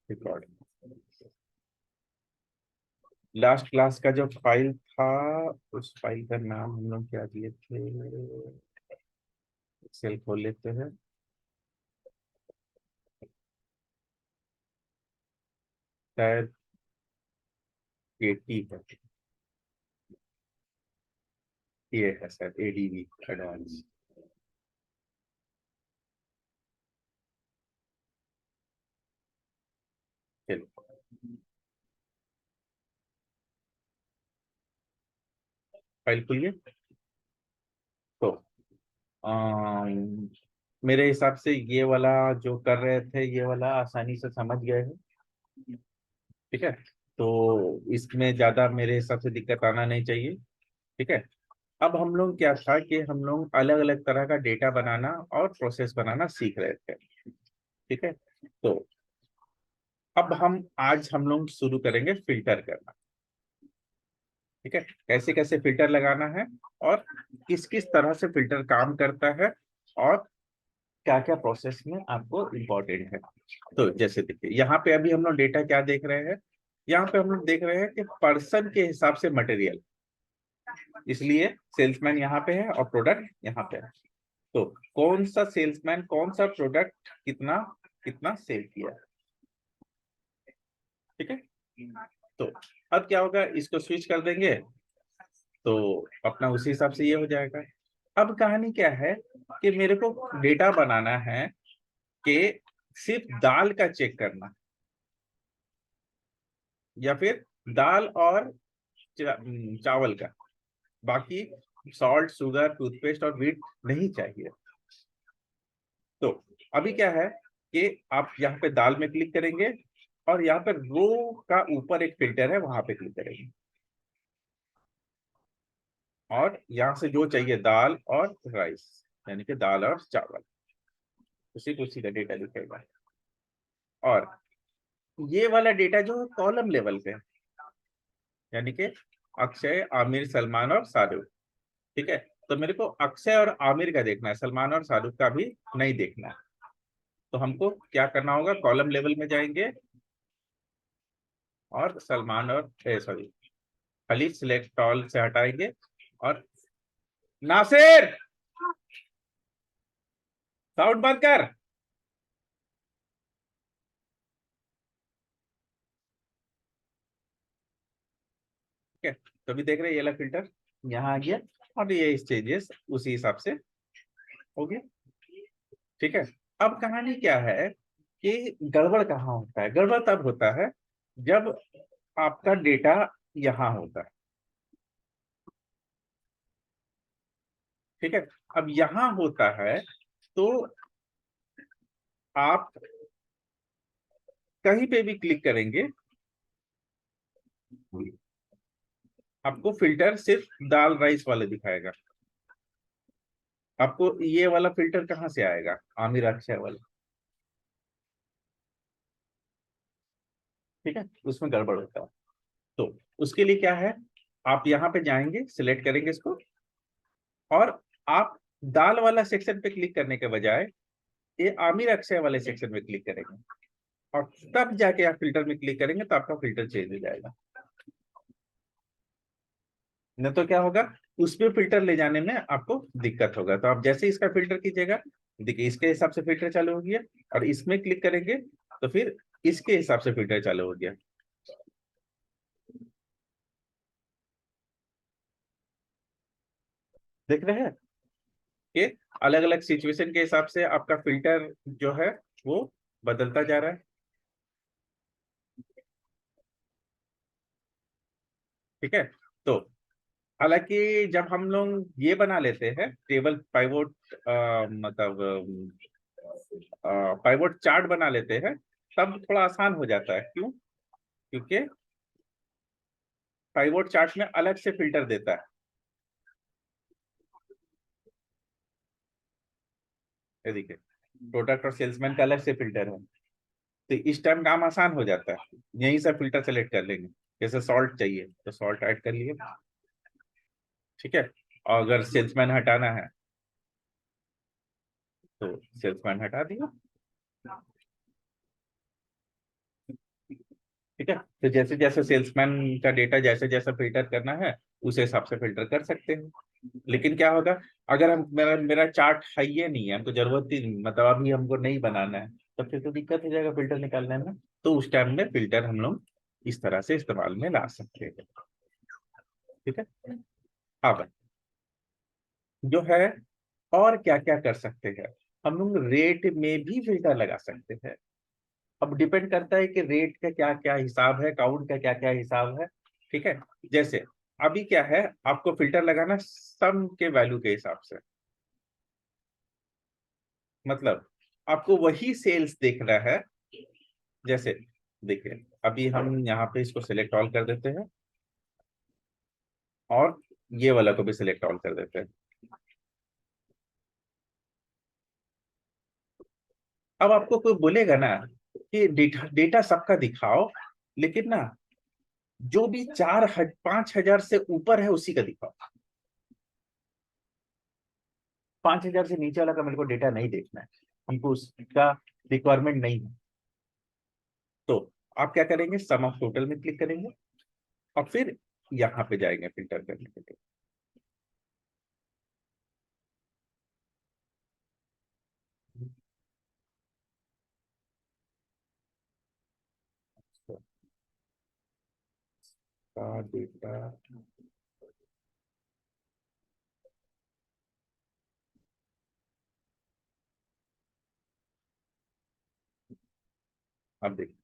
Record. Last class का जो file था, उस फाइल का नाम हम लोग क्या दिए थे? एक्सेल खोल लेते हैं। शायद 80 है। ये है शायद एडीवी एडवांस। चलो, फाइल खुलिए। तो मेरे हिसाब से ये वाला जो कर रहे थे, ये वाला आसानी से समझ गए हैं। ठीक है। तो इसमें ज्यादा मेरे हिसाब से दिक्कत आना नहीं चाहिए। ठीक है। अब हम लोग क्या था कि हम लोग अलग अलग तरह का डेटा बनाना और प्रोसेस बनाना सीख रहे थे। ठीक है। तो अब हम लोग शुरू करेंगे फिल्टर करना। ठीक है। कैसे कैसे फिल्टर लगाना है, और किस किस तरह से फिल्टर काम करता है, और क्या क्या प्रोसेस में आपको इम्पोर्टेंट है। तो जैसे देखिए, यहाँ पे अभी हम लोग डेटा क्या देख रहे हैं? यहाँ पे हम लोग देख रहे हैं कि पर्सन के हिसाब से मटेरियल, इसलिए सेल्समैन यहाँ पे है और प्रोडक्ट यहाँ पे है। तो कौन सा सेल्समैन कौन सा प्रोडक्ट कितना कितना सेल किया है। ठीक है। तो अब क्या होगा, इसको स्विच कर देंगे तो अपना उसी हिसाब से ये हो जाएगा। अब कहानी क्या है कि मेरे को डेटा बनाना है कि सिर्फ दाल का चेक करना, या फिर दाल और चावल का, बाकी सॉल्ट शुगर टूथपेस्ट और वीट नहीं चाहिए। तो अभी क्या है कि आप यहाँ पे दाल में क्लिक करेंगे, और यहाँ पे रो का ऊपर एक फिल्टर है, वहां पे क्लिक करेंगे, और यहाँ से जो चाहिए दाल और राइस, यानी कि दाल और चावल, उसी का डेटा दिखेगा। और ये वाला डेटा जो है कॉलम लेवल पे है, यानी कि अक्षय आमिर सलमान और शाहरुख। ठीक है। तो मेरे को अक्षय और आमिर का देखना है, सलमान और शाहरुख का भी नहीं देखना है। तो हमको क्या करना होगा, कॉलम लेवल में जाएंगे और सलमान और सॉरी, खाली सिलेक्ट ऑल से हटाएंगे, और नासिर साउंड बंद कर। ठीक है। तो अभी देख रहे हैं ये वाला फिल्टर यहाँ आ गया, और ये चेंजेस उसी हिसाब से हो गया। ठीक है। अब कहानी क्या है कि गड़बड़ कहाँ होता है? गड़बड़ तब होता है जब आपका डेटा यहाँ होता है। ठीक है। अब यहाँ होता है तो आप कहीं पे भी क्लिक करेंगे, आपको फिल्टर सिर्फ दाल राइस वाले दिखाएगा। आपको ये वाला फिल्टर कहाँ से आएगा, आमिर अक्षय वाला? ठीक है। उसमें गड़बड़ होता है। तो उसके लिए क्या है, आप यहाँ पे जाएंगे, सिलेक्ट करेंगे इसको, और आप दाल वाला सेक्शन पे क्लिक करने के बजाय ये आमिर अक्षय वाले सेक्शन में क्लिक करेंगे, और तब जाके आप फिल्टर में क्लिक करेंगे तो आपका फिल्टर चेंज हो जाएगा। न तो क्या होगा, उसमें फिल्टर ले जाने में आपको दिक्कत होगा। तो आप जैसे इसका फिल्टर कीजिएगा, देखिए इसके हिसाब से फिल्टर चालू हो गया, और इसमें क्लिक करेंगे तो फिर इसके हिसाब से फिल्टर चालू हो गया। देख रहे हैं कि अलग अलग सिचुएशन के हिसाब से आपका फिल्टर जो है वो बदलता जा रहा है। ठीक है। तो हालांकि जब हम लोग ये बना लेते हैं टेबल पाइवोट, मतलब पाइवोट चार्ट बना लेते हैं, तब थोड़ा आसान हो जाता है। क्यों? क्योंकि पाइवोट चार्ट में अलग से फिल्टर देता है। ये देखिए, प्रोडक्ट और सेल्समैन का अलग से फिल्टर है। तो इस टाइम काम आसान हो जाता है, यहीं से फिल्टर सेलेक्ट कर लेंगे। जैसे सॉल्ट चाहिए तो सॉल्ट ऐड कर लिए। ठीक है। और अगर सेल्समैन हटाना है तो सेल्समैन हटा दिया। ठीक है, तो जैसे जैसे सेल्समैन का डेटा जैसे जैसा फिल्टर करना है उस हिसाब से फिल्टर कर सकते हैं। लेकिन क्या होगा, अगर हम मेरा मेरा चार्ट है ये नहीं है, हमको जरूरत ही नहीं, मतलब अभी हमको नहीं बनाना है, तो फिर तो दिक्कत हो जाएगा फिल्टर निकालने में। तो उस टाइम में फिल्टर हम लोग इस तरह से इस्तेमाल में ला सकते हैं। ठीक है। अब जो है और क्या क्या कर सकते हैं, हम लोग रेट में भी फिल्टर लगा सकते हैं। अब डिपेंड करता है कि रेट का क्या क्या हिसाब है, काउंट का क्या क्या हिसाब है। ठीक है। जैसे अभी क्या है, आपको फिल्टर लगाना सम के वैल्यू के हिसाब से, मतलब आपको वही सेल्स देखना है। जैसे देखिए, अभी हम यहाँ पे इसको सिलेक्ट ऑल कर देते हैं और ये वाला को भी सिलेक्ट ऑल कर देते हैं। अब आपको कोई बोलेगा ना कि डेटा डेटा सबका दिखाओ, लेकिन ना जो भी 5,000 से ऊपर है उसी का दिखाओ। 5,000 से नीचे वाला का मेरे को डेटा नहीं देखना है, हमको उसका रिक्वायरमेंट नहीं है। तो आप क्या करेंगे, सम ऑफ टोटल में क्लिक करेंगे और फिर यहाँ पे जाएंगे फिल्टर करने के लिए। का डेटा, अब देखिए,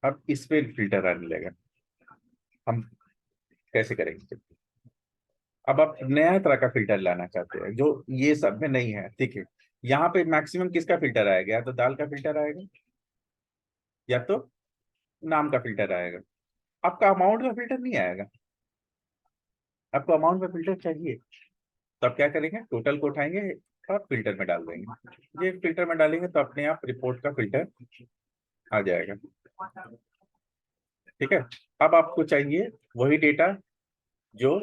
अब इस पे फिल्टर आने लगा। हम कैसे करेंगे, अब आप नया तरह का फिल्टर लाना चाहते हैं जो ये सब में नहीं है। ठीक है, यहाँ पे मैक्सिमम किसका फिल्टर आएगा, या तो दाल का फिल्टर आएगा या तो नाम का फिल्टर आएगा। आपका अमाउंट का फिल्टर नहीं आएगा, आपको अमाउंट का फिल्टर चाहिए। तो आप क्या करेंगे, टोटल को उठाएंगे और फिल्टर में डाल देंगे। ये फिल्टर में डालेंगे तो अपने आप रिपोर्ट का फिल्टर आ जाएगा। ठीक है। अब आपको चाहिए वही डेटा जो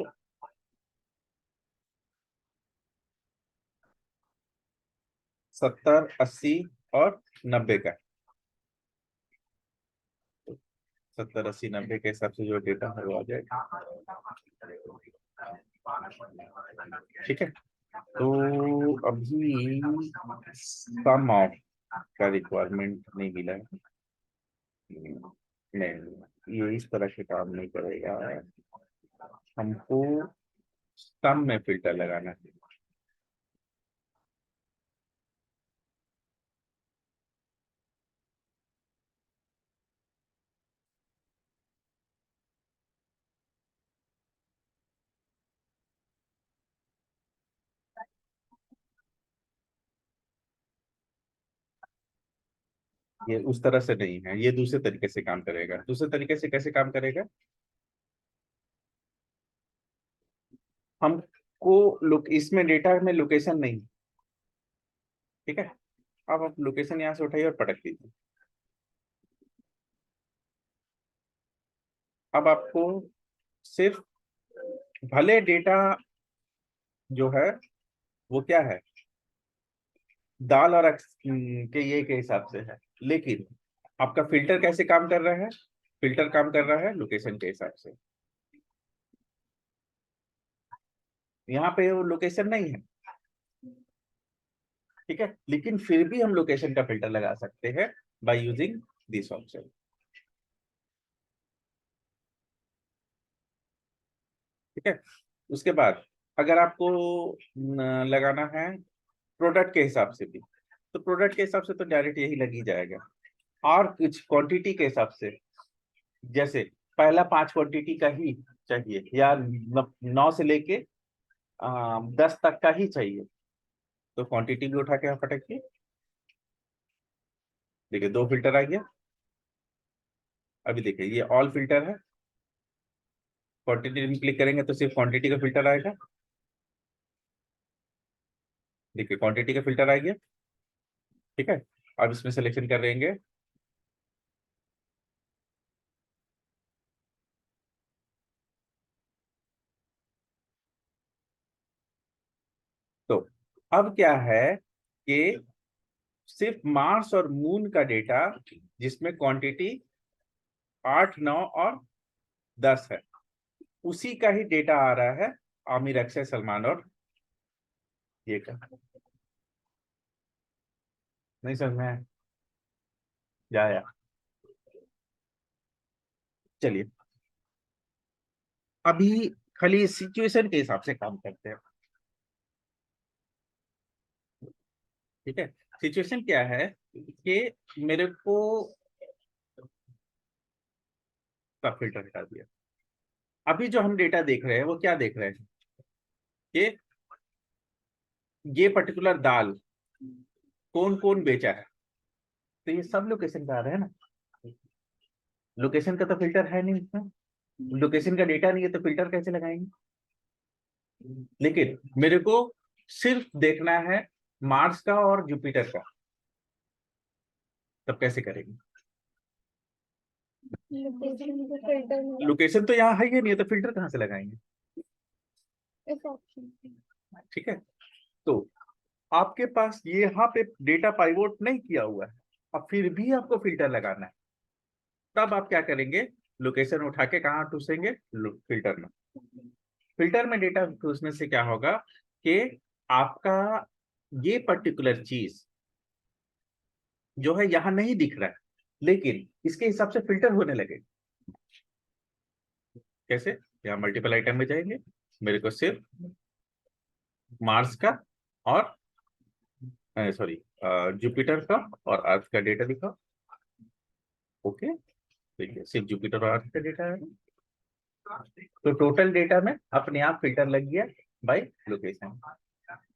70, 80 और 90 का, 70, 80, 90 के हिसाब से जो डेटा है वो आ जाएगा। ठीक है। तो अभी सम ऑफ का रिक्वायरमेंट नहीं मिला है। नहीं, ये इस तरह से काम नहीं करेगा, हमको सम में फिल्टर लगाना है। ये उस तरह से नहीं है, ये दूसरे तरीके से काम करेगा। दूसरे तरीके से कैसे काम करेगा, हमको लोग इसमें डेटा में लोकेशन नहीं। ठीक है। अब आप लोकेशन यहाँ से उठाइए और पटक दीजिए। अब आपको सिर्फ, भले डेटा जो है वो क्या है, दाल और के ये के हिसाब से है, लेकिन आपका फिल्टर कैसे काम कर रहा है, फिल्टर काम कर रहा है लोकेशन के हिसाब से। यहाँ पे वो लोकेशन नहीं है। ठीक है, लेकिन फिर भी हम लोकेशन का फिल्टर लगा सकते हैं बाय यूजिंग दिस ऑप्शन। ठीक है। उसके बाद अगर आपको लगाना है प्रोडक्ट के हिसाब से भी, तो प्रोडक्ट के हिसाब से तो डायरेक्ट यही लग ही जाएगा। और कुछ क्वांटिटी के हिसाब से, जैसे पहला 5 क्वांटिटी का ही चाहिए या 9 से लेके 10 तक का ही चाहिए, तो क्वांटिटी भी उठा के यहाँ पटकिए। देखिए, 2 फिल्टर आ गया। अभी देखिए, ये ऑल फिल्टर है, क्वांटिटी में क्लिक करेंगे तो सिर्फ क्वांटिटी का फिल्टर आएगा। देखिए, क्वांटिटी का फिल्टर आ गया। ठीक है। अब इसमें सिलेक्शन कर देंगे, तो अब क्या है कि सिर्फ मार्स और मून का डेटा जिसमें क्वांटिटी 8, 9 और 10 है, उसी का ही डेटा आ रहा है आमिर, अक्षय, सलमान और ये का। नहीं समझ में जाया? चलिए अभी खाली सिचुएशन के हिसाब से काम करते हैं। ठीक है, सिचुएशन क्या है कि मेरे को सब फिल्टर हटा दिया। अभी जो हम डेटा देख रहे हैं वो क्या देख रहे हैं कि ये पर्टिकुलर दाल कौन कौन बेचा है, तो ये सब लोकेशन पे आ रहे हैं ना। लोकेशन का तो फिल्टर है नहीं इसमें, लोकेशन का डेटा नहीं है तो फिल्टर कैसे लगाएंगे। लेकिन मेरे को सिर्फ देखना है मार्स का और जुपिटर का, तब कैसे करेंगे। लोकेशन तो यहाँ है ही नहीं है तो फिल्टर कहाँ से लगाएंगे। ठीक है, तो आपके पास ये यहाँ पे डेटा पाइवोट नहीं किया हुआ है, अब फिर भी आपको फिल्टर लगाना है, तब आप क्या करेंगे, लोकेशन उठा के कहाँ ठूसेंगे, फिल्टर में। फिल्टर में डेटा ठूसने से क्या होगा कि आपका ये पर्टिकुलर चीज जो है यहाँ नहीं दिख रहा है, लेकिन इसके हिसाब से फिल्टर होने लगेगा। कैसे, यहाँ मल्टीपल आइटम में जाएंगे, मेरे को सिर्फ मार्स का और सॉरी जुपिटर का और अर्थ का डेटा दिखाओ। ओके, देखिए सिर्फ जुपिटर और अर्थ का डेटा है, तो टोटल डेटा में अपने आप फिल्टर लग गया बाय लोकेशन।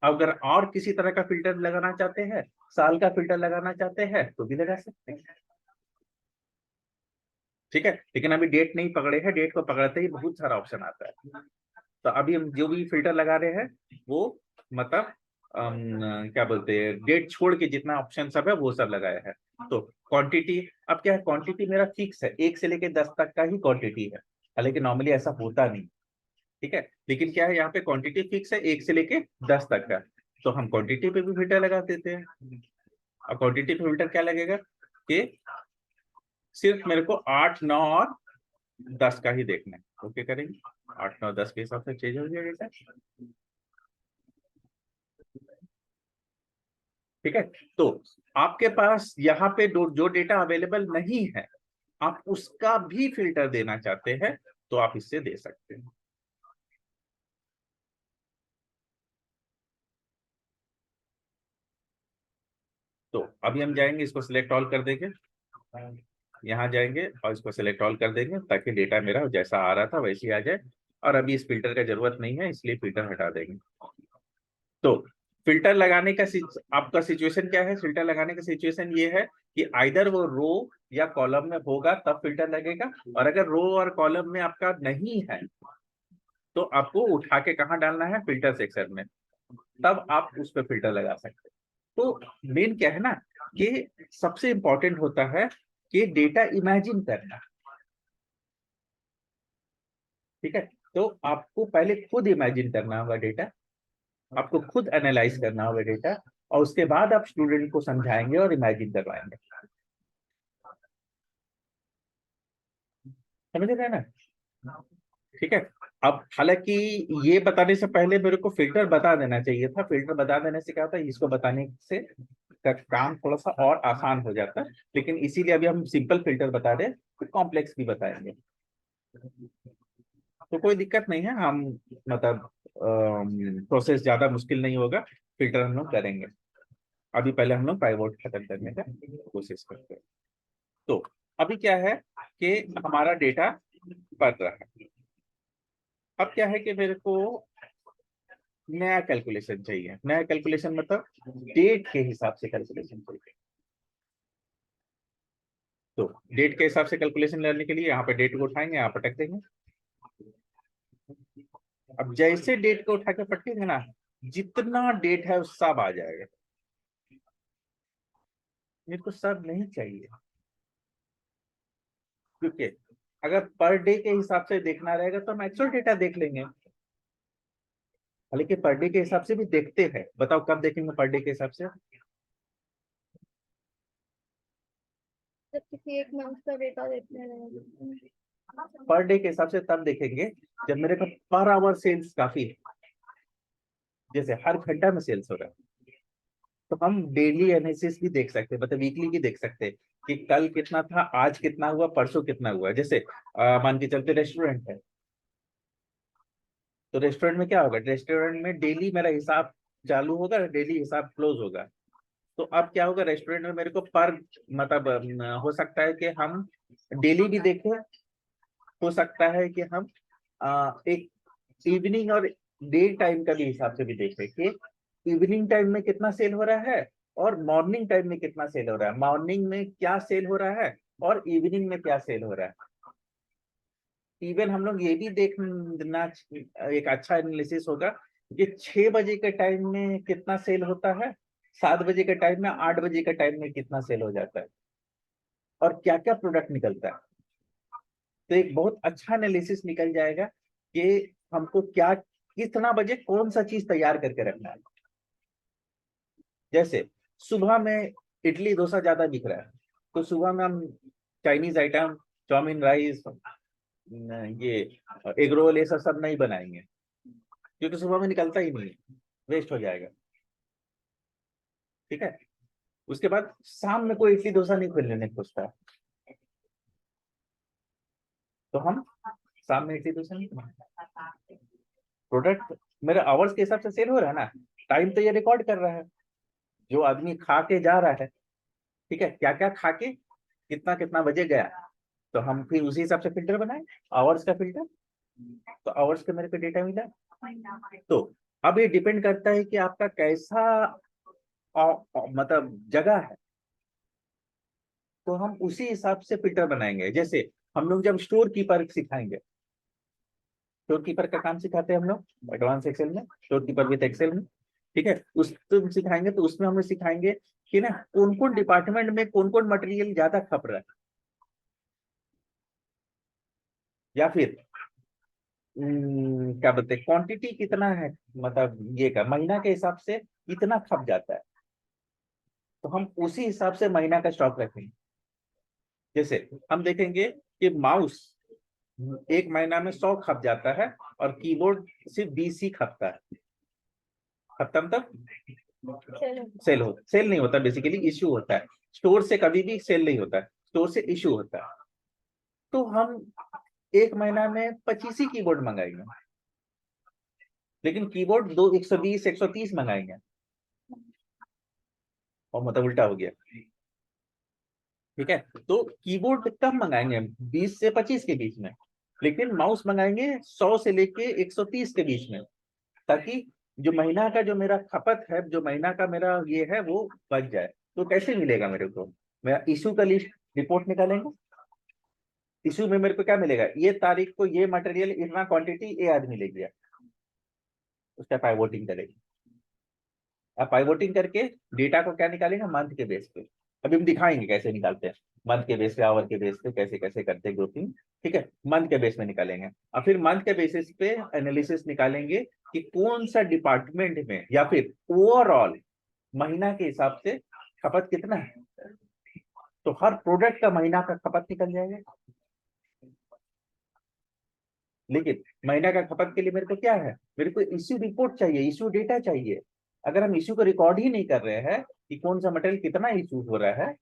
अगर और किसी तरह का फिल्टर लगाना चाहते हैं, साल का फिल्टर लगाना चाहते हैं तो भी लगा सकते हैं। ठीक है, लेकिन अभी डेट नहीं पकड़े हैं, डेट को पकड़ते ही बहुत सारा ऑप्शन आता है। तो अभी हम जो भी फिल्टर लगा रहे हैं वो मतलब क्या बोलते हैं, डेट छोड़ के जितना ऑप्शन सब है वो सब लगाया है। तो क्वांटिटी, अब क्या है, क्वांटिटी मेरा फिक्स है, 1 से लेके 10 तक का ही क्वांटिटी है, हालांकि नॉर्मली ऐसा होता नहीं। ठीक है, लेकिन क्या है, यहाँ पे क्वांटिटी फिक्स है 1 से लेके 10 तक का, तो हम क्वांटिटी पे भी फिल्टर लगा देते हैं। और क्वांटिटी पे फिल्टर क्या लगेगा कि सिर्फ मेरे को 8, 9 और 10 का ही देखना है। ओके करेंगे, 8, 9, 10 के हिसाब से चेंज हो जाएगा डेटा। ठीक है, तो आपके पास यहाँ पे जो डेटा अवेलेबल नहीं है, आप उसका भी फिल्टर देना चाहते हैं तो आप इससे दे सकते हैं। तो अभी हम जाएंगे, इसको सिलेक्ट ऑल कर देंगे, यहाँ जाएंगे और इसको सिलेक्ट ऑल कर देंगे ताकि डेटा मेरा जैसा आ रहा था वैसे ही आ जाए। और अभी इस फिल्टर का जरूरत नहीं है इसलिए फिल्टर हटा देंगे। तो फिल्टर लगाने का आपका सिचुएशन क्या है, फिल्टर लगाने का सिचुएशन ये है कि आइदर वो रो या कॉलम में होगा तब फिल्टर लगेगा, और अगर रो और कॉलम में आपका नहीं है तो आपको उठा के कहाँ डालना है, फिल्टर सेक्शन में, तब आप उस पर फिल्टर लगा सकते हैं। तो मेन क्या है ना कि सबसे इंपॉर्टेंट होता है कि डेटा इमेजिन करना। ठीक है, तो आपको पहले खुद इमेजिन करना होगा डेटा, आपको खुद एनालाइज करना होगा डेटा, और उसके बाद आप स्टूडेंट को समझाएंगे और इमेजिन करवाएंगे। समझ रहे हैं ना। ठीक है, अब हालांकि ये बताने से पहले मेरे को फिल्टर बता देना चाहिए था, फिल्टर बता देने से क्या होता है, इसको बताने से का काम थोड़ा सा और आसान हो जाता है, लेकिन इसीलिए अभी हम सिंपल फिल्टर बता दें, फिर कॉम्प्लेक्स भी बताएंगे, तो कोई दिक्कत नहीं है। हम मतलब प्रोसेस ज्यादा मुश्किल नहीं होगा, फिल्टर हम लोग करेंगे। अभी पहले हम लोग पाइवोट खत्म करने का कोशिश करते हैं। तो अभी क्या है कि हमारा डेटा बढ़ रहा है। अब क्या है कि मेरे को नया कैलकुलेशन चाहिए, नया कैलकुलेशन मतलब डेट के हिसाब से कैलकुलेशन चाहिए। तो डेट के हिसाब से कैलकुलेशन लेने के लिए यहाँ पे डेट को उठाएंगे, यहाँ पटक देंगे। अब जैसे डेट को उठा के पटकेंगे ना, जितना डेट है उस सब आ जाएगा। मेरे को सब नहीं चाहिए, क्योंकि अगर पर डे के हिसाब से देखना रहेगा तो हम एक्चुअल डेटा देख लेंगे, हालांकि पर डे के हिसाब से भी देखते हैं। बताओ कब देखेंगे पर डे के हिसाब से, जब किसी एक मंथ का डेटा देखने रहेगा। पर डे के हिसाब से तब देखेंगे जब मेरे को पर आवर सेल्स काफी है, जैसे हर घंटा में सेल्स हो रहा है, तो हम डेली एनालिसिस भी देख सकते हैं, मतलब वीकली भी देख सकते हैं कि कल कितना था, आज कितना हुआ, परसों कितना हुआ। जैसे मान के चलते रेस्टोरेंट है, तो रेस्टोरेंट में क्या होगा, रेस्टोरेंट में डेली मेरा हिसाब चालू होगा, डेली हिसाब क्लोज होगा। तो अब क्या होगा, रेस्टोरेंट में मेरे को पर मतलब हो सकता है कि हम डेली भी देखें, हो सकता है कि हम एक इवनिंग और डे टाइम का भी हिसाब से भी देखें कि इवनिंग टाइम में कितना सेल हो रहा है और मॉर्निंग टाइम में कितना सेल हो रहा है, मॉर्निंग में क्या सेल हो रहा है और इवनिंग में क्या सेल हो रहा है। इवन हम लोग ये भी देखना, एक अच्छा एनालिसिस होगा कि 6 बजे के टाइम में कितना सेल होता है, 7 बजे के टाइम में, 8 बजे के टाइम में कितना सेल हो जाता है और क्या क्या प्रोडक्ट निकलता है। तो एक बहुत अच्छा एनालिसिस निकल जाएगा कि हमको क्या, कितना बजे कौन सा चीज तैयार करके रखना है। जैसे सुबह में इडली डोसा ज्यादा बिक रहा है, तो सुबह में हम चाइनीज आइटम, चाउमीन, राइस, ये एग रोल, ये सब नहीं बनाएंगे, क्योंकि सुबह में निकलता ही नहीं है, वेस्ट हो जाएगा। ठीक है, उसके बाद शाम में कोई इडली डोसा नहीं खोलने खोजता है, तो हम शाम में इडली डोसा नहीं बनाएंगे। प्रोडक्ट मेरे आवर्स के हिसाब से सेल हो रहा है ना, टाइम तो ये रिकॉर्ड कर रहा है, जो आदमी खा के जा रहा है, ठीक है, क्या क्या खा के कितना कितना बजे गया, तो हम फिर उसी हिसाब से फिल्टर बनाए, आवर्स का फिल्टर। तो आवर्स का मेरे को डेटा मिला। तो अब ये डिपेंड करता है कि आपका कैसा मतलब जगह है, तो हम उसी हिसाब से फिल्टर बनाएंगे। जैसे हम लोग जब स्टोर कीपर सिखाएंगे, स्टोर कीपर का काम सिखाते हैं हम लोग एडवांस एक्सेल में, स्टोर कीपर विद एक्सेल में, ठीक है, उस तुम सिखाएंगे तो उसमें हम सिखाएंगे कि ना कौन कौन डिपार्टमेंट में कौन कौन मटेरियल ज्यादा खप रहा है, या फिर क्या बोलते हैं, क्वांटिटी कितना है, मतलब ये का महीना के हिसाब से कितना खप जाता है, तो हम उसी हिसाब से महीना का स्टॉक रखेंगे। जैसे हम देखेंगे कि माउस एक महीना में 100 खप जाता है और कीबोर्ड सिर्फ 20 ही खपता है, खत्म तक सेल नहीं होता, बेसिकली इश्यू होता है। स्टोर से कभी भी सेल नहीं होता है, स्टोर से इश्यू होता है। तो हम एक महीना में 25 ही कीबोर्ड मंगाएंगे, लेकिन कीबोर्ड 120 130 मंगाएंगे, और मतलब उल्टा हो गया। ठीक है, तो कीबोर्ड कम मंगाएंगे हम 20 से 25 के बीच में, लेकिन माउस मंगाएंगे 100 से लेके 130 के बीच में, ताकि जो महीना का जो मेरा खपत है, जो महीना का मेरा ये है वो बच जाए। तो कैसे मिलेगा मेरे को, मेरा इशू का लिस्ट रिपोर्ट निकालेंगे। इशू में मेरे को क्या मिलेगा, ये तारीख को ये मटेरियल इतना क्वांटिटी ये आदमी ले गया, उसका पाइवोटिंग करेंगे। अब पाइवोटिंग करके डेटा को क्या निकालेंगे, मंथ के बेस पे। अभी हम दिखाएंगे कैसे निकालते हैं, मंथ के बेस पे, आवर के बेस पे, कैसे कैसे करते हैं ग्रुपिंग। ठीक है, मंथ के बेस में निकालेंगे और फिर मंथ के बेसिस पे एनालिसिस निकालेंगे कि कौन सा डिपार्टमेंट में या फिर ओवरऑल महीना के हिसाब से खपत कितना है, तो हर प्रोडक्ट का महीना का खपत निकल जाएगा। लेकिन महीना का खपत के लिए मेरे को क्या है, मेरे को इश्यू रिपोर्ट चाहिए, इश्यू डेटा चाहिए। अगर हम इश्यू को रिकॉर्ड ही नहीं कर रहे हैं कि कौन सा मटेरियल कितना इश्यू हो रहा है,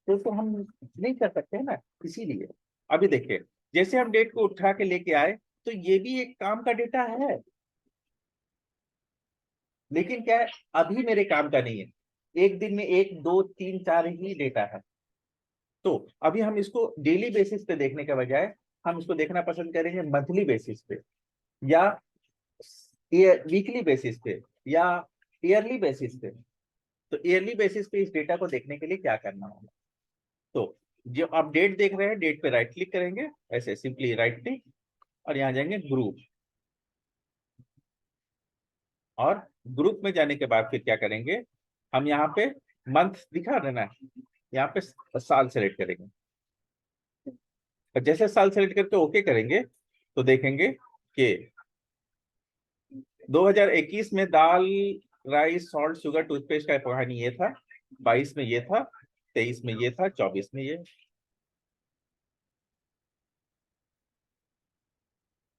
तो हम नहीं कर सकते हैं ना। इसीलिए अभी देखिए, जैसे हम डेट को उठा के लेके आए, तो ये भी एक काम का डेटा है, लेकिन क्या है, अभी मेरे काम का नहीं है। एक दिन में 1 2 3 4 ही डेटा है। तो अभी हम इसको डेली बेसिस पे देखने के बजाय हम इसको देखना पसंद करेंगे मंथली बेसिस पे, या वीकली बेसिस पे, या ईयरली बेसिस पे। तो ईयरली बेसिस पे इस डेटा को देखने के लिए क्या करना होगा, तो जो आप डेट देख रहे हैं, डेट पे राइट क्लिक करेंगे, ऐसे सिंपली राइट क्लिक, और यहाँ जाएंगे ग्रुप, और ग्रुप में जाने के बाद फिर क्या करेंगे, हम यहाँ पे मंथ दिखा रहे ना, यहाँ पे साल सेलेक्ट करेंगे, और जैसे साल सेलेक्ट करके ओके करेंगे, तो देखेंगे कि 2021 में दाल, राइस, सॉल्ट, शुगर, टूथपेस्ट का कहानी ये था, 22 में ये था, 23 में ये था, 24 में ये।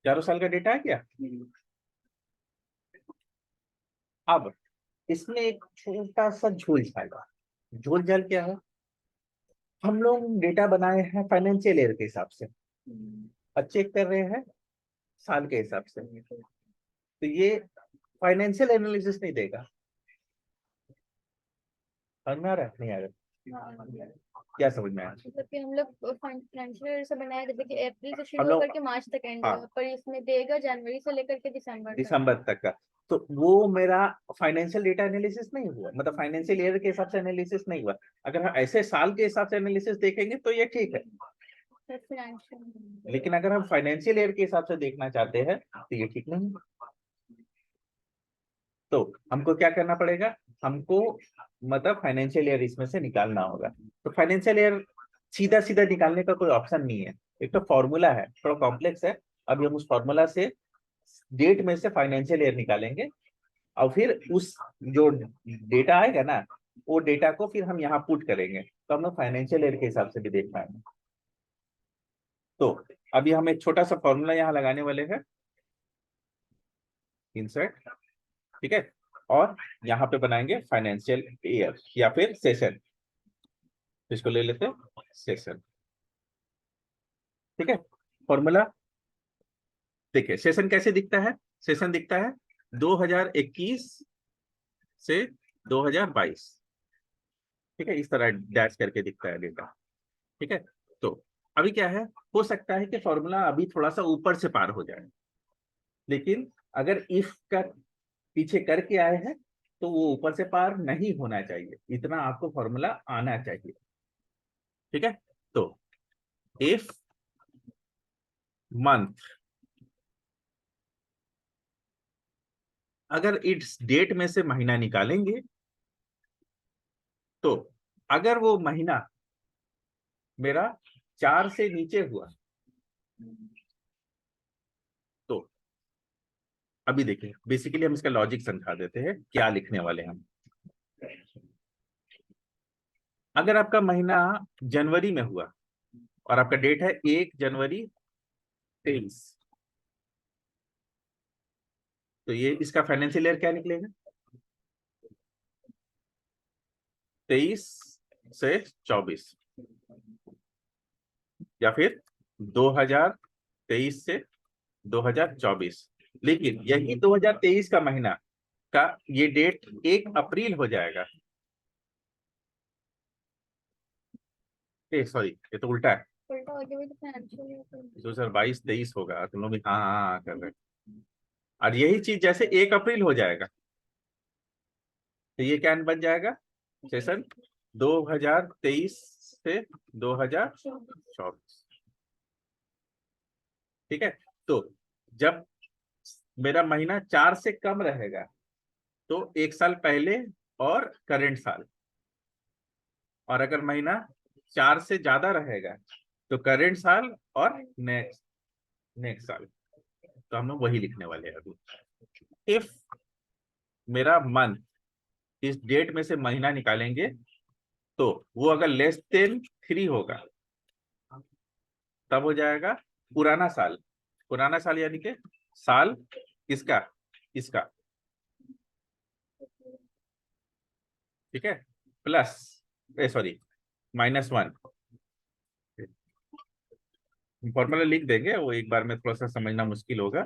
चारों साल का डेटा है क्या? अब इसमें एक छोटा सा झोल छाएगा। झोल झाल क्या है? हम लोग डेटा बनाए हैं फाइनेंशियल ईयर के हिसाब से और चेक कर रहे हैं साल के हिसाब से, तो ये फाइनेंशियल एनालिसिस नहीं देगा। समझ में आ रहा है नहीं आ रहा? हाँ, क्या समझ में आया? मतलब कि हम लोग फाइनेंशियल ईयर से बनाए, जैसे कि अप्रैल से हम शुरू लोग होकर के मार्च तक एंड हाँ होगा, पर इसमें देगा जनवरी से लेकर के दिसंबर तक। दिसंबर तक का। तो वो मेरा फाइनेंशियल डेटा एनालिसिस नहीं हुआ, मतलब फाइनेंशियल ईयर के हिसाब से एनालिसिस नहीं हुआ। अगर हम ऐसे साल के हिसाब से एनालिसिस देखेंगे तो ये ठीक है, फाइनेंशियल। लेकिन अगर हम फाइनेंशियल ईयर के हिसाब से देखना चाहते हैं तो ये ठीक नहीं है। तो हमको क्या करना पड़ेगा? हमको मतलब फाइनेंशियल ईयर इसमें से निकालना होगा। तो फाइनेंशियल ईयर सीधा सीधा निकालने का कोई ऑप्शन नहीं है, एक तो फॉर्मूला है, थोड़ा कॉम्प्लेक्स है। अभी हम उस फॉर्मूला से डेट में से फाइनेंशियल ईयर निकालेंगे और फिर उस जो डेटा आएगा ना, वो डेटा को फिर हम यहाँ पुट करेंगे, तो हम लोग फाइनेंशियल ईयर के हिसाब से भी देख पाएंगे। तो अभी हम एक छोटा सा फॉर्मूला यहाँ लगाने वाले हैं, इंसर्ट, ठीक है, और यहाँ पे बनाएंगे फाइनेंशियल ईयर या फिर सेशन, इसको ले लेते हैं सेशन, ठीक है। फॉर्मूला देखिए, सेशन कैसे दिखता है? सेशन दिखता है 2021 से 2022, ठीक है, इस तरह डैश करके दिखता है डेटा, ठीक है। तो अभी क्या है, हो सकता है कि फॉर्मूला अभी थोड़ा सा ऊपर से पार हो जाए, लेकिन अगर इफ का पीछे करके आए हैं तो वो ऊपर से पार नहीं होना चाहिए, इतना आपको फॉर्मूला आना चाहिए, ठीक है। तो इफ मंथ, अगर इस डेट में से महीना निकालेंगे तो अगर वो महीना मेरा 4 से नीचे हुआ तो अभी देखिए, बेसिकली हम इसका लॉजिक समझा देते हैं क्या लिखने वाले हैं हम। अगर आपका महीना जनवरी में हुआ और आपका डेट है 1 जनवरी 23, तो ये इसका फाइनेंशियल ईयर क्या निकलेगा? 23 से 24, या फिर 2023 से 2024। लेकिन यही 2023 का महीना का ये डेट 1 अप्रैल हो जाएगा। सॉरी, ये तो उल्टा है, उल्टा हो गया भी तो फाइनेंशियल ईयर। 2022-23 होगा, तुम लोग भी हाँ हाँ हाँ कर रहे हैं। और यही चीज जैसे 1 अप्रैल हो जाएगा तो ये क्या बन जाएगा? सेशन 2023 से 2024, ठीक है। तो जब मेरा महीना 4 से कम रहेगा तो 1 साल पहले और करेंट साल, और अगर महीना 4 से ज्यादा रहेगा तो करेंट साल और नेक्स्ट नेक्स्ट साल। तो हम लोग वही लिखने वाले हैं अभी। इफ मेरा मंथ, इस डेट में से महीना निकालेंगे तो वो अगर लेस देन 3 होगा तब हो जाएगा पुराना साल। पुराना साल यानी कि साल किसका? इसका, ठीक है, प्लस सॉरी -1। फॉर्मूला लिख देंगे, वो एक बार में थोड़ा सा समझना मुश्किल होगा।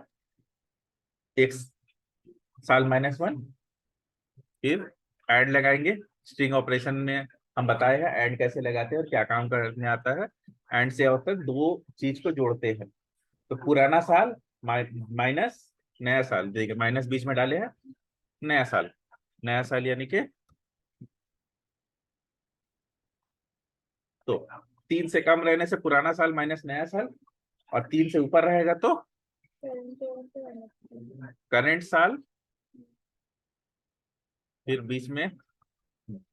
एक साल -1, फिर ऐड लगाएंगे। स्ट्रिंग ऑपरेशन में हम बताए हैं ऐड कैसे लगाते हैं और क्या काम करने आता है। एंड से होकर दो चीज को जोड़ते हैं, तो पुराना साल माइनस नया साल, देखिए माइनस बीच में डाले हैं, नया साल। नया साल यानी कि तो 3 से कम रहने से पुराना साल माइनस नया साल, और 3 से ऊपर रहेगा तो करेंट साल, फिर बीच में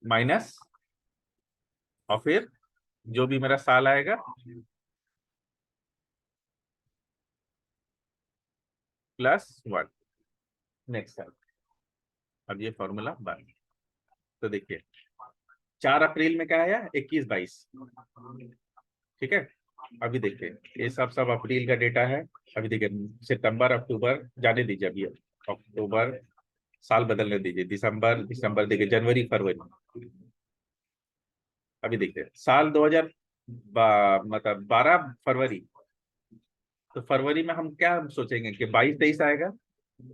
माइनस, और फिर जो भी मेरा साल आएगा +1 नेक्स्ट साल। अब ये फॉर्मूला बन, तो देखिए 4 अप्रैल में क्या आया, 21-22, ठीक है। अभी देखिए ये सब अप्रैल का डेटा है। अभी देखिए सितंबर अक्टूबर जाने दीजिए, अभी अक्टूबर साल बदलने दीजिए, दिसंबर, दिसंबर देखिए, जनवरी फरवरी, अभी देखिए साल 2000 मतलब 12 फरवरी। तो फरवरी में हम क्या सोचेंगे कि 22-23 आएगा,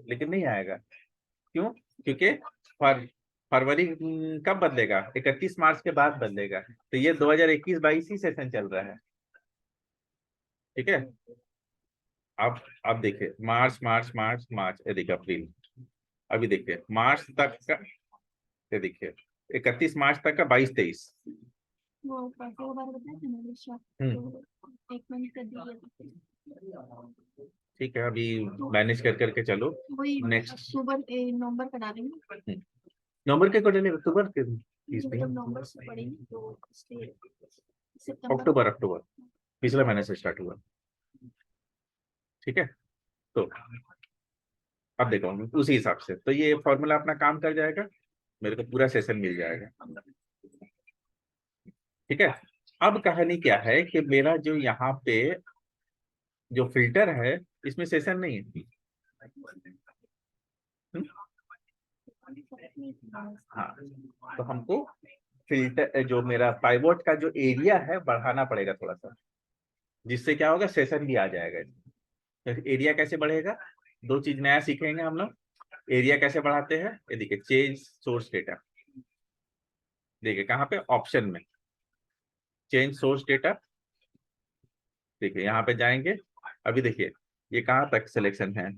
लेकिन नहीं आएगा। क्यों? क्योंकि फरवरी कब बदलेगा, 31 मार्च के बाद बदलेगा। तो ये 2021-22 ही सेशन चल रहा है, ठीक है। अब देखिए मार्च मार्च मार्च मार्च, ये देखिए अप्रैल, अभी देखिए मार्च तक का, ये देखिए 31 मार्च तक का 22-23। वो पैसे के बारे में बताया था ना विश्वा, हम्म, तो 1 मिनट कर दीजिए। ठीक है, अभी मैनेज कर करके चलो। वही नेक्स्ट अक्टूबर नवंबर का डालेंगे, नवंबर के क्वार्टर, अक्टूबर के मतलब नवंबर से पढ़ेंगे तो इसलिए सितंबर। अक्टूबर, अक्टूबर पिछले महीने से स्टार्ट हुआ, ठीक है। तो अब देखो उसी हिसाब से तो ये फॉर्मूला अपना काम कर जाएगा, मेरे को पूरा सेशन मिल जाएगा, ठीक है। अब कहानी क्या है कि मेरा जो यहाँ पे जो फिल्टर है इसमें सेशन नहीं है। हम्म? हाँ, तो हमको फिल्टर जो मेरा पाइवोट का जो एरिया है बढ़ाना पड़ेगा थोड़ा सा, जिससे क्या होगा, सेशन भी आ जाएगा। तो एरिया कैसे बढ़ेगा, दो चीज नया सीखेंगे हम लोग। एरिया कैसे बढ़ाते हैं, ये देखिए चेंज सोर्स डेटा, देखिए कहाँ पे, ऑप्शन में चेंज सोर्स डेटा, देखिए यहाँ पे जाएंगे। अभी देखिए ये कहाँ तक सिलेक्शन है,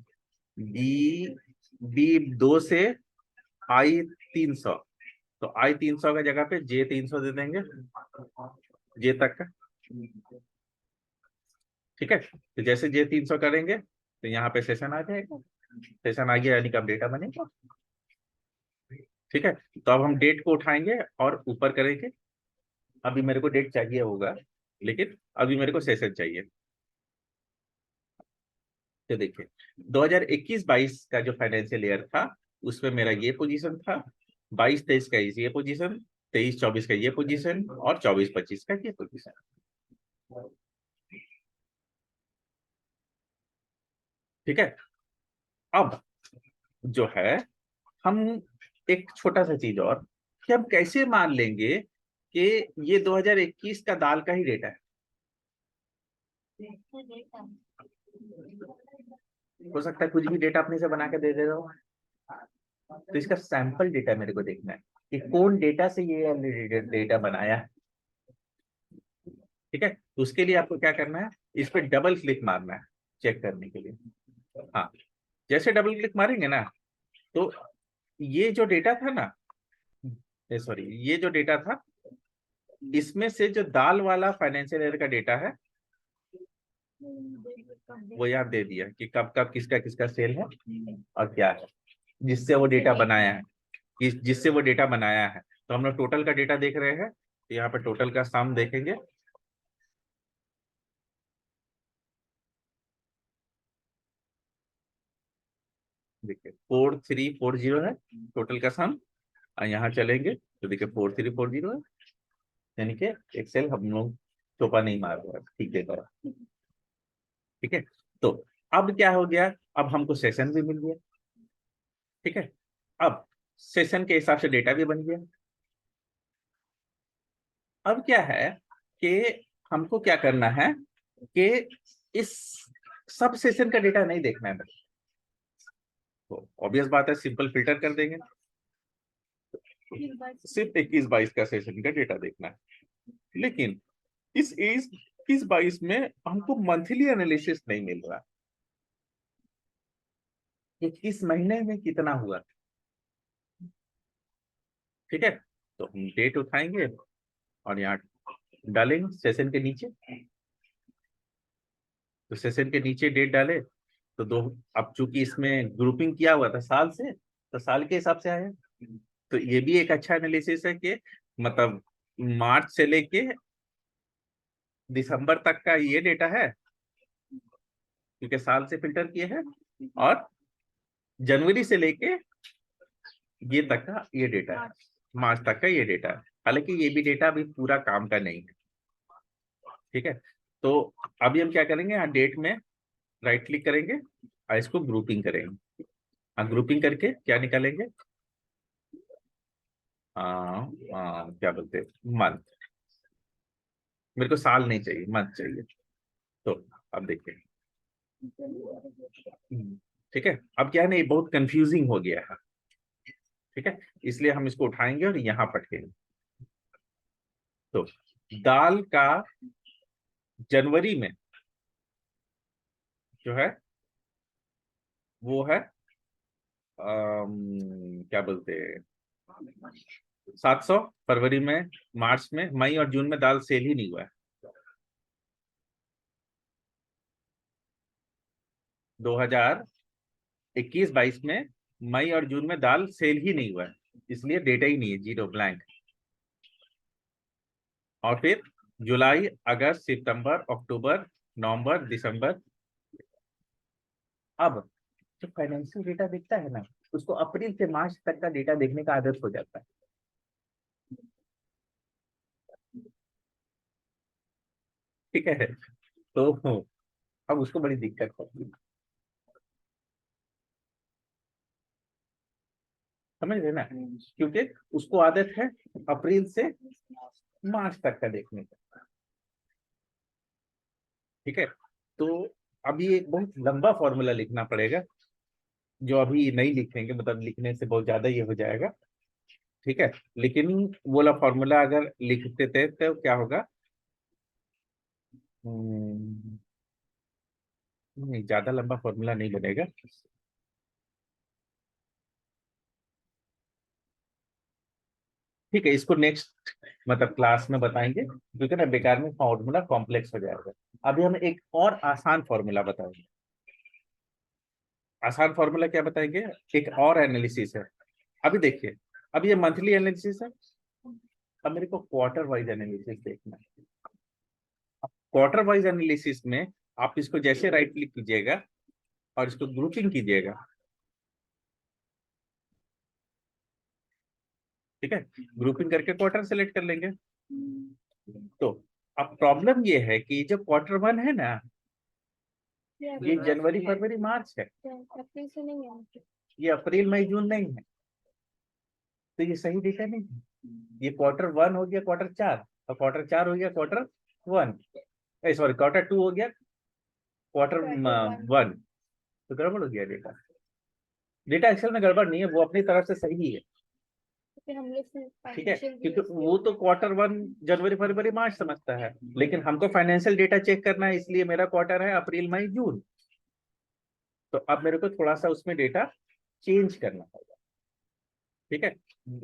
बी बी 2 से I 300। तो I 300 का जगह पे J 300 दे देंगे, जे तक का, ठीक है। तो जैसे J 300 करेंगे तो यहाँ पे सेशन आ जाएगा, सेशन आ गया यानी कि अब डेटा बनेगा, ठीक है। तो अब हम डेट को उठाएंगे और ऊपर करेंगे। अभी मेरे को डेट चाहिए होगा, लेकिन अभी मेरे को सेशन चाहिए। तो देखिए 2021-22 का जो फाइनेंशियल ईयर था उसमें मेरा ये पोजीशन था, 22-23 का ये पोजीशन, 23-24 का ये पोजीशन, और 24-25 का ये पोजीशन, ठीक है। अब जो है हम एक छोटा सा चीज और, कि हम कैसे मान लेंगे कि ये 2021 का दाल का ही डेटा है। हो सकता है कुछ भी डेटा अपने से बना के दे दे रहा हो, तो इसका सैंपल डेटा मेरे को देखना है कि कौन डेटा से ये डेटा बनाया है, ठीक है। तो उसके लिए आपको क्या करना है, इस पर डबल क्लिक मारना है चेक करने के लिए। हाँ, जैसे डबल क्लिक मारेंगे ना, तो ये जो डेटा था ना, सॉरी, ये जो डेटा था, इसमें से जो दाल वाला फाइनेंशियल ईयर का डेटा है वो यहाँ दे दिया कि कब कब किसका किसका सेल है और क्या है, जिससे वो डेटा बनाया है, जिससे वो डेटा बनाया है। तो हम लोग टोटल का डेटा देख रहे हैं, तो यहाँ पे टोटल का सम देखेंगे। देखिए 4340 है टोटल का सम, और यहाँ चलेंगे तो देखिए 4340 है, यानी कि एक्सेल हम लोग चौपा नहीं मार रहे, ठीक है करा, ठीक है। तो अब क्या हो गया, अब हमको सेशन भी मिल गया, ठीक है। अब सेशन के हिसाब से डेटा भी बन गया। अब क्या है कि हमको क्या करना है कि इस सब सेशन का डेटा नहीं देखना है, तो ऑब्वियस बात है सिंपल फिल्टर कर देंगे, सिर्फ 21-22 का सेशन का डेटा देखना है। लेकिन इस 21-22 में हमको मंथली एनालिसिस नहीं मिल रहा कि किस महीने में कितना हुआ, ठीक है। तो हम डेट उठाएंगे और यहाँ डालेंगे सेशन के नीचे, तो सेशन के नीचे डेट डाले तो दो, अब चूंकि इसमें ग्रुपिंग किया हुआ था साल से, तो साल के हिसाब से आया। तो ये भी एक अच्छा एनालिसिस है कि मतलब मार्च से लेके दिसंबर तक का ये डेटा है, क्योंकि साल से फिल्टर किए हैं, और जनवरी से लेके ये तक का ये डेटा है, मार्च तक का ये डेटा है। हालांकि ये भी डेटा अभी पूरा काम का नहीं है। ठीक है, तो अभी हम क्या करेंगे, यहाँ डेट में राइट क्लिक करेंगे और इसको ग्रुपिंग करेंगे। हाँ, ग्रुपिंग करके क्या निकालेंगे, क्या बोलते हैं, मंथ। मेरे को साल नहीं चाहिए, मंथ चाहिए। तो अब देखिए, ठीक है, अब क्या है ना, ये बहुत कंफ्यूजिंग हो गया है। ठीक है, इसलिए हम इसको उठाएंगे और यहाँ पढ़ेंगे। तो दाल का जनवरी में जो है वो है, क्या बोलते हैं, 700। फरवरी में, मार्च में, मई और जून में दाल सेल ही नहीं हुआ है। 2021-22 में मई और जून में दाल सेल ही नहीं हुआ है, इसलिए डेटा ही नहीं है, जीरो, ब्लैंक। और फिर जुलाई, अगस्त, सितंबर, अक्टूबर, नवंबर, दिसंबर। अब जो फाइनेंशियल डेटा दिखता है ना, उसको अप्रैल से मार्च तक का डेटा देखने का आदत हो जाता है। ठीक है, तो अब उसको बड़ी दिक्कत होती है, समझ रहे ना, क्योंकि उसको आदत है अप्रैल से मार्च तक का देखने का। ठीक है, तो अभी एक बहुत लंबा फॉर्मूला लिखना पड़ेगा, जो अभी नहीं लिखेंगे, मतलब लिखने से बहुत ज्यादा ये हो जाएगा। ठीक है, लेकिन वो वाला फॉर्मूला अगर लिखते थे तो क्या होगा, हम्म, नहीं, ज्यादा लंबा फॉर्मूला नहीं बनेगा। ठीक है, इसको नेक्स्ट मतलब क्लास में बताएंगे, क्योंकि ना बेकार में फॉर्मूला कॉम्प्लेक्स हो जाएगा। अभी हम एक और आसान फॉर्मूला बताएंगे। आसान फॉर्मूला क्या बताएंगे, एक और एनालिसिस है। अभी देखिए, अब ये मंथली एनालिसिस है, अब मेरे को क्वार्टर वाइज एनालिसिस देखना है। क्वार्टर वाइज एनालिसिस में आप इसको जैसे राइट क्लिक कीजिएगा और इसको ग्रुपिंग कीजिएगा। ठीक है, ग्रुपिंग करके क्वार्टर सेलेक्ट कर लेंगे। तो अब प्रॉब्लम ये है कि जो क्वार्टर वन है ना, ये जनवरी, फरवरी, मार्च है, अप्रैल से नहीं है। ये अप्रैल, मई, जून नहीं है। तो ये सही डेटा नहीं है। ये क्वार्टर वन हो गया, क्वार्टर चार, और क्वार्टर चार हो गया quarter one, sorry quarter two हो गया क्वार्टर वन। तो गड़बड़ हो गया डेटा। डेटा एक्चुअल में गड़बड़ नहीं है, वो अपनी तरफ से सही है। फिर हम लोग ठीक है, फाइनेंशियल क्योंकि वो तो क्वार्टर वन जनवरी, फरवरी, मार्च समझता है, लेकिन हमको फाइनेंशियल डेटा चेक करना है, इसलिए मेरा क्वार्टर है अप्रैल, मई, जून। तो अब मेरे को थोड़ा सा उसमें डेटा चेंज करना होगा। ठीक है,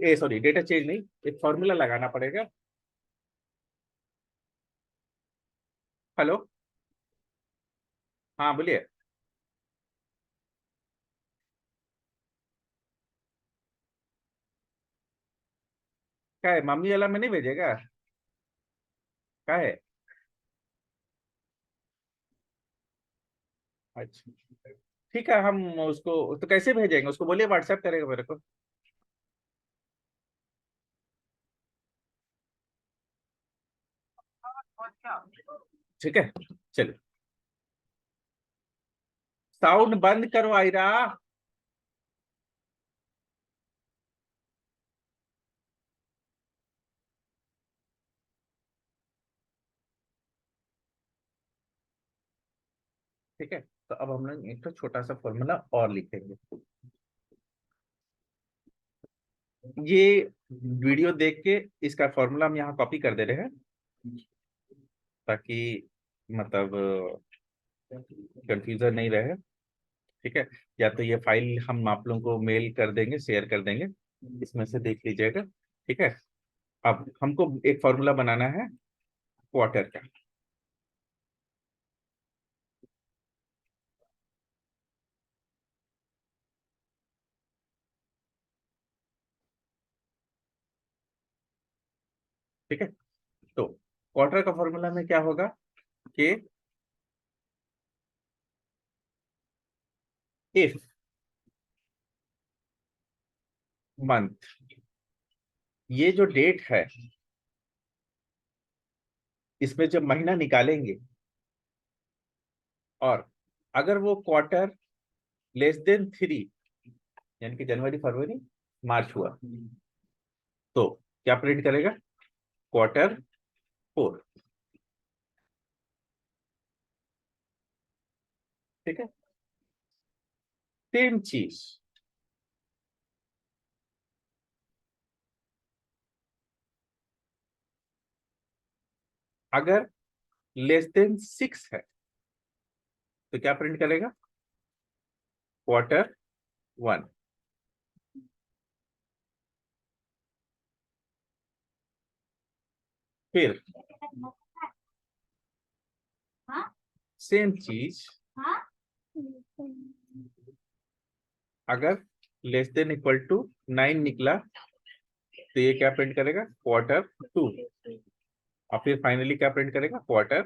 ए सॉरी, डेटा चेंज नहीं, एक फॉर्मूला लगाना पड़ेगा। हेलो, हाँ बोलिए। क्या है, मम्मी वाला में नहीं भेजेगा, क्या है? अच्छा, ठीक है, हम उसको तो कैसे भेजेंगे, उसको बोलिए व्हाट्सएप करेगा मेरे को। ठीक है, चलिए, साउंड बंद करो आयरा। ठीक है, तो अब हम लोग एक तो छोटा सा फॉर्मूला और लिखेंगे। ये वीडियो देख के इसका फॉर्मूला हम यहाँ कॉपी कर दे रहे हैं, ताकि मतलब कंफ्यूजन नहीं रहे। ठीक है, या तो ये फाइल हम आप लोगों को मेल कर देंगे, शेयर कर देंगे, इसमें से देख लीजिएगा। ठीक है, अब हमको एक फॉर्मूला बनाना है क्वार्टर का। ठीक है, तो क्वार्टर का फॉर्मूला में क्या होगा कि इफ मंथ ये जो डेट है, इसमें जब महीना निकालेंगे और अगर वो क्वार्टर लेस देन 3, यानी कि जनवरी फरवरी मार्च हुआ, तो क्या प्रिंट करेगा? Q4। ठीक है, सेम चीज अगर लेस देन 6 है तो क्या प्रिंट करेगा? Q1। फिर सेम चीज अगर लेस देन इक्वल टू 9 निकला तो ये क्या प्रिंट करेगा? Q2। और फिर फाइनली क्या प्रिंट करेगा? Q3।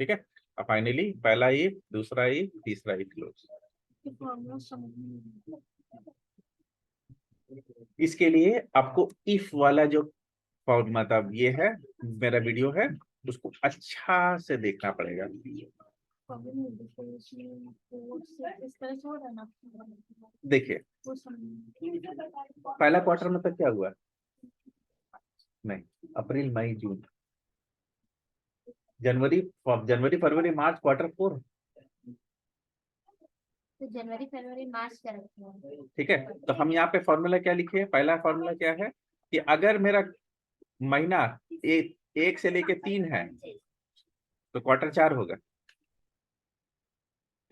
ठीक है, अब फाइनली पहला ये, दूसरा ये, तीसरा ये क्लोज। इसके लिए आपको इफ वाला जो मतलब ये है, मेरा वीडियो है, उसको अच्छा से देखना पड़ेगा। देखिए, पहला क्वार्टर मतलब क्या हुआ? नहीं, अप्रैल मई जून, जनवरी जनवरी फरवरी मार्च Q4। तो जनवरी फरवरी मार्च का रखते हैं। ठीक है, तो हम यहाँ पे फॉर्मूला क्या लिखे? पहला फॉर्मूला क्या है कि अगर मेरा महीना 1 से लेके 3 है तो Q4 होगा।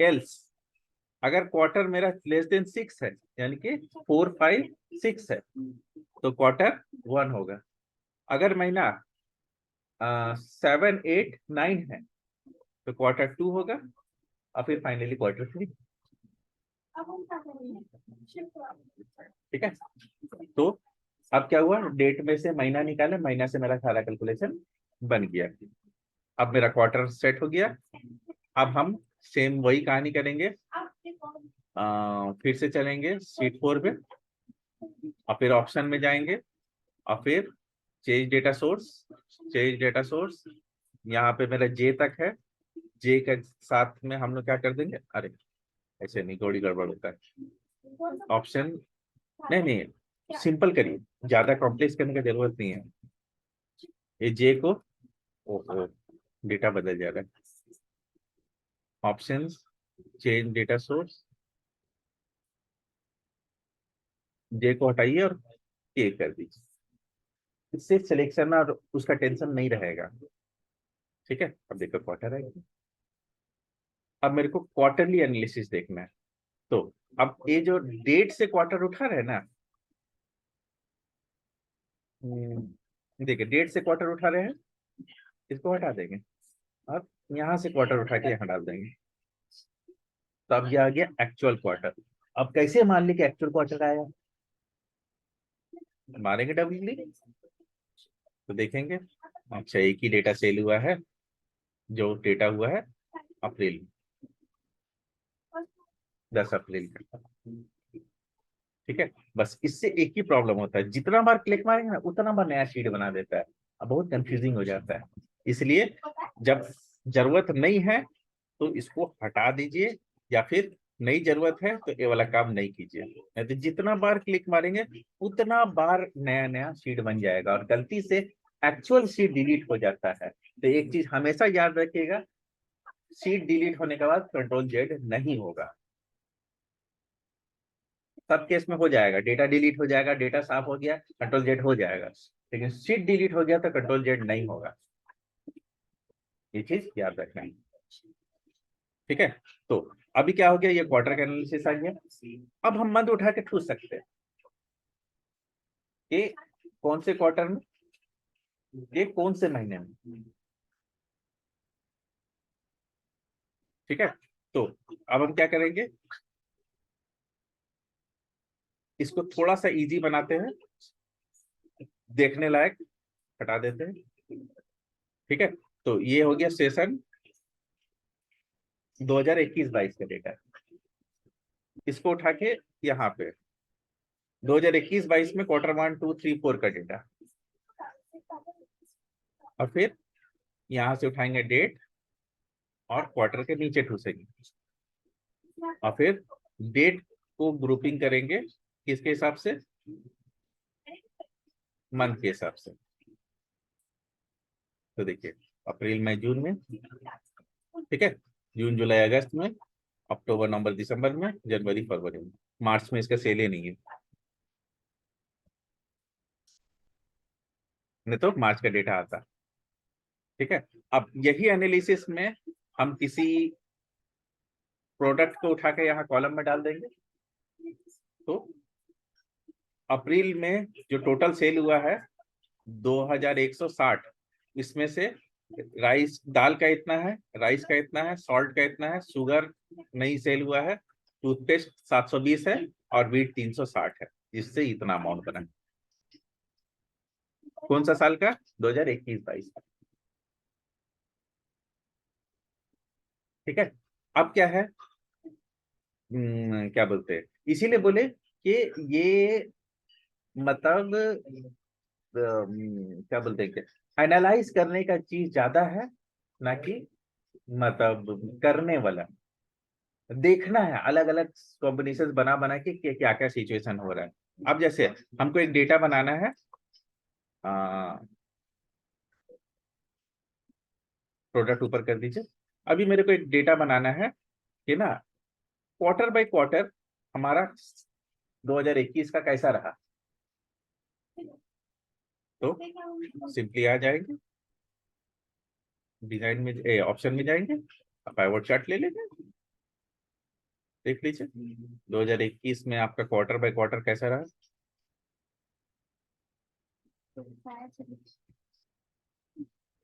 एल्स अगर क्वार्टर मेरा लेस देन 6 है, यानी कि 4 5 6 है, तो Q1 होगा। अगर महीना 7 8 9 है तो Q2 होगा। और फिर फाइनली Q3। ठीक है, तो अब क्या हुआ? डेट में से महीना निकाले, महीना से मेरा सारा कैलकुलेशन बन गया। अब मेरा क्वार्टर सेट हो गया। अब हम सेम वही कहानी करेंगे। फिर से चलेंगे शीट 4 पे और फिर ऑप्शन में जाएंगे और फिर change data source. Change data source यहाँ पे मेरा जे तक है। जे के साथ में हम लोग क्या कर देंगे? अरे ऐसे नहीं, थोड़ी गड़बड़ होता है। ऑप्शन नहीं नहीं, सिंपल करिए, ज्यादा कॉम्प्लेक्स करने की जरूरत नहीं है। ये जे को, ओहो, डेटा बदल जा रहा है। ऑप्शंस, चेंज डेटा सोर्स, जे को हटाइए और के कर दीजिए। इससे सिलेक्शन और उसका टेंशन नहीं रहेगा। ठीक है, अब देखो क्वार्टर है। अब मेरे को क्वार्टरली एनालिसिस देखना है। तो अब ये जो डेट से क्वार्टर उठा रहे हैं ना, देखिए डेट से क्वार्टर उठा रहे हैं, इसको हटा देंगे। अब यहाँ से क्वार्टर उठा के यहाँ डाल देंगे, तो अब ये आ गया एक्चुअल क्वार्टर। अब कैसे मान ली कि एक्चुअल क्वार्टर आया? मारेंगे डबल क्लिक तो देखेंगे, अच्छा एक ही डेटा सेल हुआ है, जो डेटा हुआ है अप्रैल, 10 अप्रैल का। ठीक है, बस इससे एक ही प्रॉब्लम होता है, जितना बार क्लिक मारेंगे ना उतना बार नया शीट बना देता है। अब बहुत कंफ्यूजिंग हो जाता है। इसलिए जब जरूरत नहीं है तो इसको हटा दीजिए, या फिर नई जरूरत है तो ये वाला काम नहीं कीजिए। नहीं तो जितना बार क्लिक मारेंगे उतना बार नया नया शीट बन जाएगा और गलती से एक्चुअल शीट डिलीट हो जाता है। तो एक चीज हमेशा याद रखिएगा, शीट डिलीट होने के बाद Ctrl Z नहीं होगा। सब केस में हो जाएगा, डेटा डिलीट हो जाएगा, डेटा साफ हो गया, Ctrl Z हो जाएगा, लेकिन शीट डिलीट हो गया तो Ctrl Z नहीं होगा। ये चीज याद रखना है। ठीक है, तो अभी क्या हो गया? ये क्वार्टर का एनालिसिस आ गया। अब हम मत उठा के ठूस सकते हैं कि कौन से क्वार्टर में, ये कौन से महीने में। ठीक है, तो अब हम क्या करेंगे, इसको थोड़ा सा इजी बनाते हैं, देखने लायक, हटा देते हैं। ठीक है, तो ये हो गया सेशन 2021-22 का डेटा। इसको उठा के यहाँ पे 2021-22 में क्वार्टर 1, 2, 3, 4 का डेटा, और फिर यहां से उठाएंगे डेट और क्वार्टर के नीचे ठूसेंगे, और फिर डेट को ग्रुपिंग करेंगे किसके हिसाब से, मंथ के हिसाब से। तो देखिए अप्रैल मई जून में, ठीक है, जून जुलाई अगस्त में, अक्टूबर नवंबर दिसंबर में, जनवरी फरवरी में, मार्च में इसका सेल ही नहीं है, नहीं तो मार्च का डेटा आता। ठीक है, अब यही एनालिसिस में हम किसी प्रोडक्ट को उठा के यहाँ कॉलम में डाल देंगे। तो अप्रैल में जो टोटल सेल हुआ है 2160, इसमें से राइस दाल का इतना है, राइस का इतना है, सॉल्ट का इतना है, शुगर नहीं सेल हुआ है, टूथपेस्ट 720 है, और वीट 360 है, जिससे इतना अमाउंट बना। कौन सा साल का, 2021-22। ठीक है, अब क्या है, क्या बोलते हैं, इसीलिए बोले कि ये मतलब क्या बोलते हैं, एनालाइज करने का चीज ज्यादा है, ना कि मतलब करने वाला। देखना है अलग अलग कॉम्बिनेशन बना बना के क्या क्या सिचुएशन हो रहा है। अब जैसे हमको एक डेटा बनाना है, प्रोडक्ट ऊपर कर दीजिए। अभी मेरे को एक डेटा बनाना है कि ना क्वार्टर बाय क्वार्टर हमारा 2021 का कैसा रहा। तो सिंपली आ जाएंगे, डिजाइन में ऑप्शन में जाएंगे, पाइवट चार्ट ले लेंगे, देख लीजिए 2021 में आपका क्वार्टर बाय क्वार्टर कैसा रहा।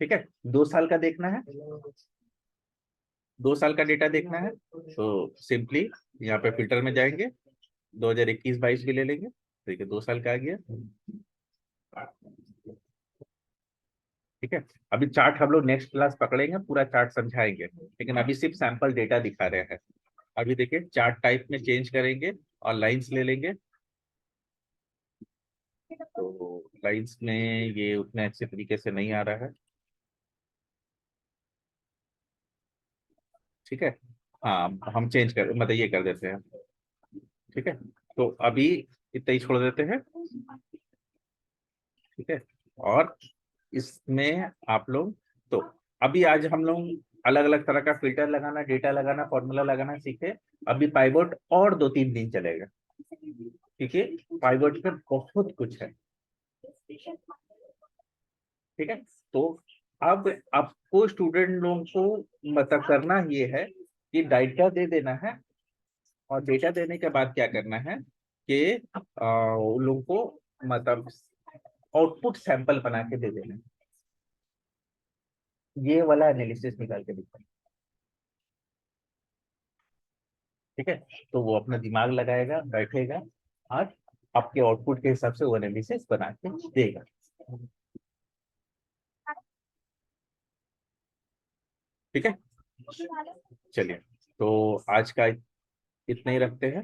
ठीक है, 2 साल का देखना है, 2 साल का डेटा देखना है, तो सिंपली यहाँ पे फिल्टर में जाएंगे, 2021-22 भी ले लेंगे। ठीक है, 2 साल का आ गया। ठीक है, अभी चार्ट हम लोग नेक्स्ट क्लास पकड़ेंगे, पूरा चार्ट समझाएंगे, लेकिन अभी सिर्फ सैंपल डेटा दिखा रहे हैं। अभी देखिए चार्ट टाइप में चेंज करेंगे और लाइंस ले लेंगे। तो लाइंस में ये उतने अच्छे तरीके से नहीं आ रहा है। ठीक है, हाँ हम चेंज कर मतलब ये कर देते हैं। ठीक है, तो अभी इतना ही छोड़ देते हैं। ठीक है, और इसमें आप लोग, तो अभी आज हम लोग अलग अलग तरह का फिल्टर लगाना, डेटा लगाना, फॉर्मूला लगाना सीखे। अभी पाइवट और 2-3 दिन चलेगा, क्योंकि पाइवट में बहुत कुछ है। ठीक है, तो अब आपको स्टूडेंट लोगों को मतलब करना ये है कि डाटा दे देना है, और डेटा देने के बाद क्या करना है कि उन लोगों को मतलब आउटपुट सैंपल बना के दे देना है, ये वाला एनालिसिस निकाल के दिखाना। ठीक है, तो वो अपना दिमाग लगाएगा, बैठेगा और आपके आउटपुट के हिसाब से वो एनालिसिस बना के देगा। ठीक है, चलिए तो आज का इतना ही रखते हैं।